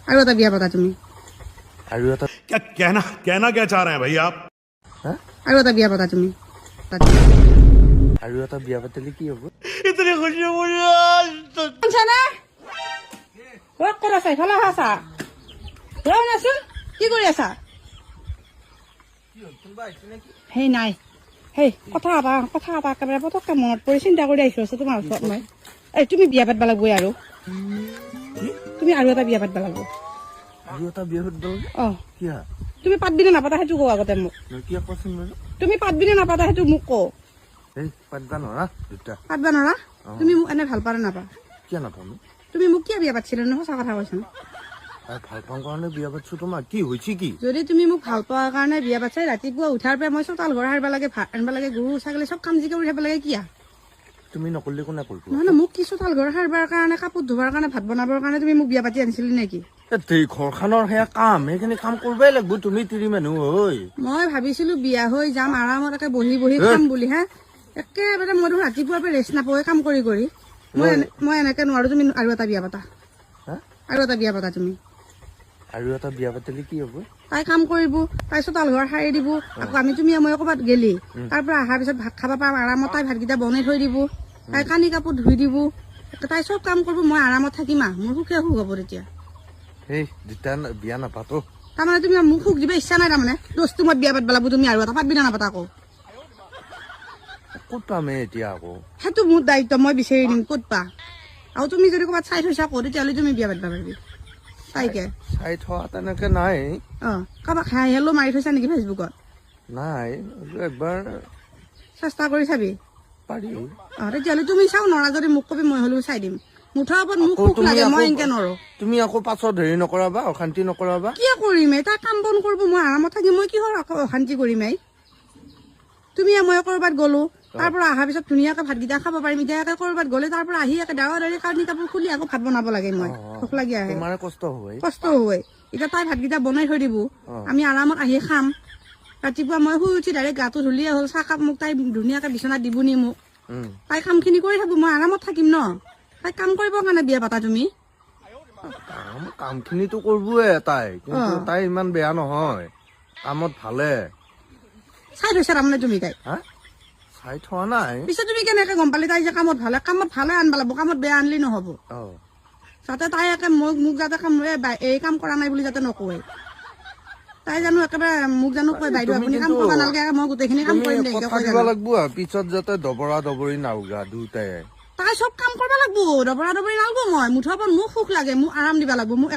আৰু এটা বিয়া পাতা তুমি আৰু এটা क्या कहना क्या चाह रहे हैं भाई आप আৰু এটা বিয়া পাতা তুমি আৰু এটা বিয়া পাতিলে কি হ'ব इतनी खुशी मुझे শুনছানে ক'ত ক'ত আছা ইফালে আছা ৰৈ আছো কি কৰি আছা সেই নাই সেই কথা এটা একেবাৰে পটককে মনত পৰি চিন্তা কৰি আহিছো তোমাৰ ওচৰত মই এই তুমি বিয়া পাতিব লাগিব আৰু তুমি আৰু এটা বিয়া পাতিব লাগিব আৰু এটা বিয়া পাতিব অ কিয়া তুমি পাতবিনে নাপাতা সেইটো কওঁ আগতে মোক কিয় কোৱাচোন বাৰু তুমি পাতবিনে নাপাতা সেইটো মোক কওঁ এই পাতিবা নোৱাৰা দুটা পাতবা নোৱাৰা তুমি মোক এনে ভাল পাৰা নাপা কিয় নাপাম তুমি মোক কিয় বিয়া পাতিছিলা ন সঁচা কথা কৈছা ভাল পাওঁ কাৰণে বিয়া পাতিছো তোমাৰ কি হৈছে কি যদি তুমি মোক ভাল পোৱাৰ কাৰণে বিয়া পাতিছা ৰাতিপুৱা উঠাৰ পৰা মই চোতাল ঘৰ সাৰিব লাগে ভাত আনিব লাগে গৰু ছাগলী চব কাম জিকে উঠাব লাগে কিয়া তুমি নকৰিলে কোনে কৰিব নহয় মোক কি চোতাল ঘৰ সাৰিবৰ কাৰণে কাপোৰ ধোৱাৰ কাৰণে ভাত বনাবৰ কাৰণে তুমি মোক বিয়া পাতি আনিছিলি নেকি ঘৰখনৰ সেয়া কাম সেইখিনি কাম কৰিবই লাগিব তুমি তিৰি মানুহ হৈ মই ভাবিছিলো বিয়া হৈ যাম আৰামত একে বহি বহি খাম বুলি হে একেবাৰে মই দেখোন ৰাতিপুৱাৰ পৰা ৰেষ্ট নাপাওঁ কাম কৰি মই এনেকে নোৱাৰো তুমি আৰু এটা বিয়া পাতা আৰু এটা বিয়া পাতা তুমি আৰু এটা বিয়া পাতিলে কি হ'ব তাই কাম কৰিব তাই চোতাল ঘৰ সাৰি দিব আকৌ আমি তুমি মই ক'ৰবাত গেলি তাৰ পৰা অহাৰ পিছত ভাত খাব পাম আৰামত তাই ভাতকেইটা বনাই থৈ দিব তাই কানি কাপোৰ ধুই দিব তাই চব কাম কৰিব মই আৰামত থাকিম মোৰ সুখে সুখ হ'ব তেতিয়া সেই যেতিয়া বিয়া নাপাতো তাৰমানে তুমি মোক সুখ দিব ইচ্ছা নাই তাৰমানে দোষটো মই বিয়া পাতিব লাগিব তুমি আৰু এটা পাতবি না নাপাতা আকৌ ক'ত পামে এতিয়া আকৌ সেইটো মোৰ দায়িত্ব মই বিচাৰি দিম ক'ত পা আৰু তুমি যদি ক'ৰবাত চাই থৈছা আকৌ তেতিয়াহ'লে তুমি বিয়া পাতিব পাৰিবি তাইকে চাই থোৱা তেনেকে নাই অ কাৰোবাক হাই হেল্ল' মাৰি থৈছা নেকি ফেচবুকত নাই একবাৰ চেষ্টা কৰি চাবি পাৰি অ তেতিয়াহ'লে তুমি চাও নৰা যদি মোক কবি মই হ'লেও চাই দিম মুঠৰ ওপৰত মোক সুখ লাগে মই এনেকে নৰো তুমি আকৌ পাছত হেৰি নকৰাবা অশান্তি নকৰাবা কিয় কৰিম তাই কাম বন কৰিব মই আৰামত থাকিম মই কিহৰ অশান্তি কৰিম তুমি মই ক'ৰবাত গ'লো তাৰ পৰা অহাৰ পিছত ধুনীয়াকে ভাতকেইটা খাব পাৰিম এতিয়া ক'ৰবাত গ'লে তাৰ পৰা আহি ডাঙৰ কানি কাপোৰ খুলি আকৌ ভাত বনাব লাগে মই ভোক লাগি আহে তোমাৰ কষ্ট হয় এতিয়া তাই ভাতকেইটা বনাই থৈ দিব আমি আৰামত আহি খাম ৰাতিপুৱা মই শুই উঠি ডাইৰেক্ট গাটো ধুলিয়ে হ'ল চাহকাপ মোক তাই ধুনীয়াকে বিচনাত দিবনি মোক তাই কামখিনি কৰি থাকো মই আৰামত থাকিম ন তাই কাম কৰিবৰ কাৰণে বিয়া পাতা তুমি কামখিনিতো কৰিবয়ে তাই কিন্তু তাই ইমান বেয়া নহয় কামত ভালে চাই থৈছা তাৰমানে তুমি তাই চাই থোৱা নাই পিছে তুমি কেনেকে গম পালি তাই যে কামত ভালে আনব লাগিব কামত বেয়া আনলি নহব যাতে তাই একে মোক যাতে এই কাম কৰা নাই বুলি যাতে নকয় তাই জানো একেবাৰে মোক জানো কয় বাইদেউ আপুনি কাম কৰিব নালাগে মই গোটেইখিনি কাম কৰিম লাগিব পিছত যাতে দবৰা দবৰি নাওগা দুটাই তাই চব কাম কৰিব লাগিব দবৰা দবৰি নালাগো মই মুঠৰ ওপৰত মোক সুখ লাগে মোক আৰাম দিব লাগিব মোক